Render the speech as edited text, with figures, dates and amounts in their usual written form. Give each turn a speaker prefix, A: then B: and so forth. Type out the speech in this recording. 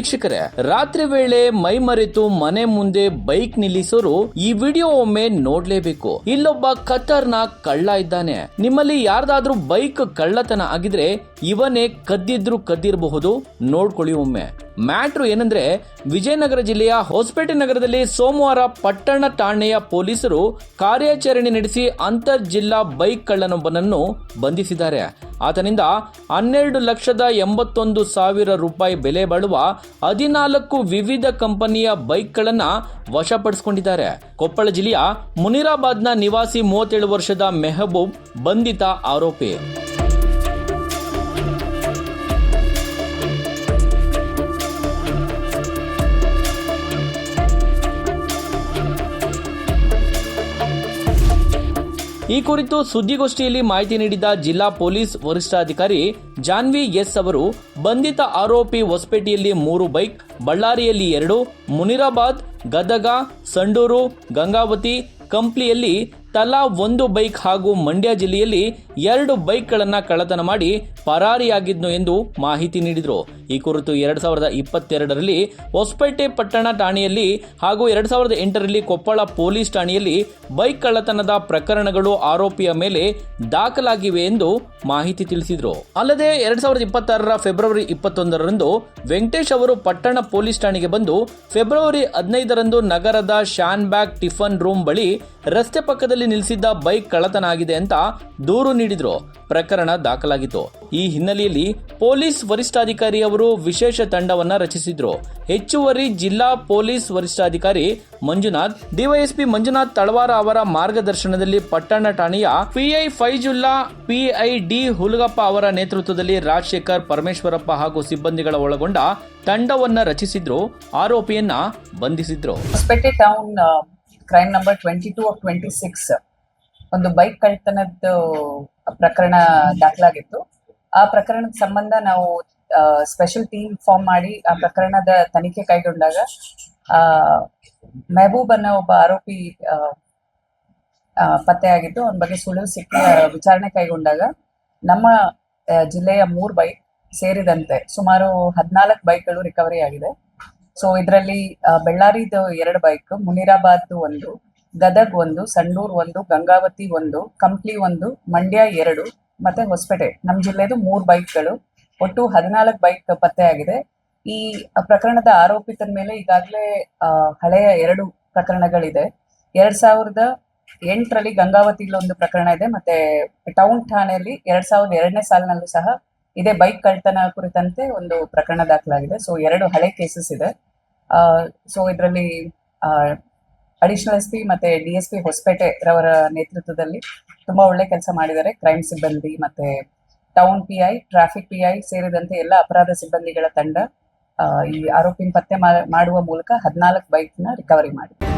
A: ವೀಕ್ಷಕರೇ, ರಾತ್ರಿ ವೇಳೆ ಮೈಮರೆತು ಮನೆ ಮುಂದೆ ಬೈಕ್ ನಿಲ್ಲಿಸೋರು ಈ ವಿಡಿಯೋ ಒಮ್ಮೆ ನೋಡ್ಲೇಬೇಕು. ಇಲ್ಲೊಬ್ಬ ಖತರ್ನಾಕ್ ಕಳ್ಳ ಇದ್ದಾನೆ. ನಿಮ್ಮಲ್ಲಿ ಯಾರ್ದಾದ್ರೂ ಬೈಕ್ ಕಳ್ಳತನ ಆಗಿದ್ರೆ ಇವನೇ ಕದ್ದಿರಬಹುದು, ನೋಡ್ಕೊಳ್ಳಿ ಒಮ್ಮೆ. ಮ್ಯಾಟ್ರು ಏನಂದ್ರೆ, ವಿಜಯನಗರ ಜಿಲ್ಲೆಯ ಹೊಸಪೇಟೆ ನಗರದಲ್ಲಿ ಸೋಮವಾರ ಪಟ್ಟಣ ಠಾಣೆಯ ಪೊಲೀಸರು ಕಾರ್ಯಾಚರಣೆ ನಡೆಸಿ ಅಂತರ್ ಜಿಲ್ಲಾ ಬೈಕ್ ಕಳ್ಳನೊಬ್ಬನನ್ನು ಬಂಧಿಸಿದ್ದಾರೆ. ಆತನಿಂದ 12,81,000 ರೂಪಾಯಿ ಬೆಲೆ ಬಾಳುವ 14 ವಿವಿಧ ಕಂಪನಿಯ ಬೈಕ್ಗಳನ್ನು ವಶಪಡಿಸಿಕೊಂಡಿದ್ದಾರೆ. ಕೊಪ್ಪಳ ಜಿಲ್ಲೆಯ ಮುನಿರಾಬಾದ್ನ ನಿವಾಸಿ 37 ವರ್ಷದ ಮೆಹಬೂಬ್ ಬಂಧಿತ ಆರೋಪಿ. ಈ ಕುರಿತು ಸುದ್ದಿಗೋಷ್ಠಿಯಲ್ಲಿ ಮಾಹಿತಿ ನೀಡಿದ ಜಿಲ್ಲಾ ಪೊಲೀಸ್ ವರಿಷ್ಠಾಧಿಕಾರಿ ಜಾನ್ವಿ ಎಸ್ ಅವರು, ಬಂಧಿತ ಆರೋಪಿ ಹೊಸಪೇಟೆಯಲ್ಲಿ 3 ಬೈಕ್, ಬಳ್ಳಾರಿಯಲ್ಲಿ 2, ಮುನಿರಾಬಾದ್, ಗದಗ, ಸಂಡೂರು, ಗಂಗಾವತಿ, ಕಂಪ್ಲಿಯಲ್ಲಿ ತಲಾ 1 ಬೈಕ್ ಹಾಗೂ ಮಂಡ್ಯ ಜಿಲ್ಲೆಯಲ್ಲಿ 2 ಬೈಕ್ಗಳನ್ನು ಕಳ್ಳತನ ಮಾಡಿ ಪರಾರಿಯಾಗಿದ್ನು ಎಂದು ಮಾಹಿತಿ ನೀಡಿದರು. ಈ ಕುರಿತು 2022ರಲ್ಲಿ ಹೊಸಪೇಟೆ ಪಟ್ಟಣ ಠಾಣೆಯಲ್ಲಿ ಹಾಗೂ 2008ರಲ್ಲಿ ಕೊಪ್ಪಳ ಪೊಲೀಸ್ ಠಾಣೆಯಲ್ಲಿ ಬೈಕ್ ಕಳ್ಳತನದ ಪ್ರಕರಣಗಳು ಆರೋಪಿಯ ಮೇಲೆ ದಾಖಲಾಗಿವೆ ಎಂದು ಮಾಹಿತಿ ತಿಳಿಸಿದರು. ಅಲ್ಲದೆ 2026ರ ಫೆಬ್ರವರಿ 21ರಂದು ವೆಂಕಟೇಶ್ ಅವರು ಪಟ್ಟಣ ಪೊಲೀಸ್ ಠಾಣೆಗೆ ಬಂದು ಫೆಬ್ರವರಿ 15ರಂದು ನಗರದ ಶಾನ್ಬ್ಯಾಗ್ ಟಿಫನ್ ರೂಮ್ ಬಳಿ ರಸ್ತೆ ಪಕ್ಕದಲ್ಲಿ ನಿಲ್ಲಿಸಿದ್ದ ಬೈಕ್ ಕಳ್ಳತನ ಆಗಿದೆ ಅಂತ ದೂರು ನೀಡಿದ್ರು. ಪ್ರಕರಣ ದಾಖಲಾಗಿತ್ತು. ಈ ಹಿನ್ನೆಲೆಯಲ್ಲಿ ಪೊಲೀಸ್ ವರಿಷ್ಠಾಧಿಕಾರಿ ಅವರು ವಿಶೇಷ ತಂಡವನ್ನ ರಚಿಸಿದ್ರು. ಹೆಚ್ಚುವರಿ ಜಿಲ್ಲಾ ಪೊಲೀಸ್ ವರಿಷ್ಠಾಧಿಕಾರಿ ಮಂಜುನಾಥ್, ಡಿವೈಎಸ್ಪಿ ಮಂಜುನಾಥ್ ತಳವಾರ ಅವರ ಮಾರ್ಗದರ್ಶನದಲ್ಲಿ ಪಟ್ಟಣ ಠಾಣೆಯ PI Faizulla, PI D Hulagappa ಅವರ ನೇತೃತ್ವದಲ್ಲಿ ರಾಜಶೇಖರ್, ಪರಮೇಶ್ವರಪ್ಪ ಹಾಗೂ ಸಿಬ್ಬಂದಿಗಳ ಒಳಗೊಂಡ ತಂಡವನ್ನ ರಚಿಸಿದ್ರು. ಆರೋಪಿಯನ್ನ ಬಂಧಿಸಿದ್ರು.
B: Hosapete town crime number 22 of 26 ಒಂದು ಬೈಕ್ ಕಳ್ಳತನದ ಪ್ರಕರಣ ದಾಖಲಾಗಿತ್ತು. ಆ ಪ್ರಕರಣದ ಸಂಬಂಧ ನಾವು ಸ್ಪೆಷಲ್ ಟೀಮ್ ಫಾರ್ಮ್ ಮಾಡಿ ಆ ಪ್ರಕರಣದ ತನಿಖೆ ಕೈಗೊಂಡಾಗ ಮೆಹಬೂಬ್ ಅನ್ನೋ ಒಬ್ಬ ಆರೋಪಿ ಪತ್ತೆಯಾಗಿದ್ದು. ಅವನ ಬಗ್ಗೆ ಸುಳಿವು ಸಿಕ್ಕಿ ವಿಚಾರಣೆ ಕೈಗೊಂಡಾಗ ನಮ್ಮ ಜಿಲ್ಲೆಯ 3 ಬೈಕ್ ಸೇರಿದಂತೆ ಸುಮಾರು 14 ಬೈಕ್ಗಳು ರಿಕವರಿ ಆಗಿದೆ. ಸೊ ಇದರಲ್ಲಿ ಬೆಳ್ಳಾರಿದು 2 ಬೈಕ್, ಮುನಿರಾಬಾದ್ 1, ಗದಗ್ 1, ಸಂಡೂರ್ 1, ಗಂಗಾವತಿ 1, ಕಂಪ್ಲಿ 1, ಮಂಡ್ಯ 2 ಮತ್ತೆ ಹೊಸಪೇಟೆ ನಮ್ಮ ಜಿಲ್ಲೆದು 3 ಬೈಕ್ಗಳು, ಒಟ್ಟು 14 ಬೈಕ್ ಪತ್ತೆಯಾಗಿದೆ. ಈ ಪ್ರಕರಣದ ಆರೋಪಿತರ ಮೇಲೆ ಈಗಾಗಲೇ ಹಳೆಯ 2 ಪ್ರಕರಣಗಳಿದೆ. 2008ರಲ್ಲಿ ಗಂಗಾವತಿಲಿ ಒಂದು ಪ್ರಕರಣ ಇದೆ, ಮತ್ತೆ ಟೌನ್ ಠಾಣೆಯಲ್ಲಿ 2002ನೇ ಸಾಲಿನಲ್ಲೂ ಸಹ ಇದೇ ಬೈಕ್ ಕಳ್ಳತನ ಕುರಿತಂತೆ ಒಂದು ಪ್ರಕರಣ ದಾಖಲಾಗಿದೆ. ಸೊ 2 ಹಳೆ ಕೇಸಸ್ ಇದೆ. ಸೊ ಇದರಲ್ಲಿ ಅಡಿಷನಲ್ ಎಸ್ ಪಿ ಮತ್ತೆ DSP ಹೊಸಪೇಟೆ ರವರ ನೇತೃತ್ವದಲ್ಲಿ ತುಂಬಾ ಒಳ್ಳೆ ಕೆಲಸ ಮಾಡಿದ್ದಾರೆ. ಕ್ರೈಮ್ ಸಿಬ್ಬಂದಿ ಮತ್ತೆ ಟೌನ್ PI, ಟ್ರಾಫಿಕ್ PI ಸೇರಿದಂತೆ ಎಲ್ಲ ಅಪರಾಧ ಸಿಬ್ಬಂದಿಗಳ ತಂಡ ಈ ಆರೋಪಿನ ಪತ್ತೆ ಮಾಡುವ ಮೂಲಕ 14 ಬೈಕ್ನ ರಿಕವರಿ ಮಾಡಿದೆ.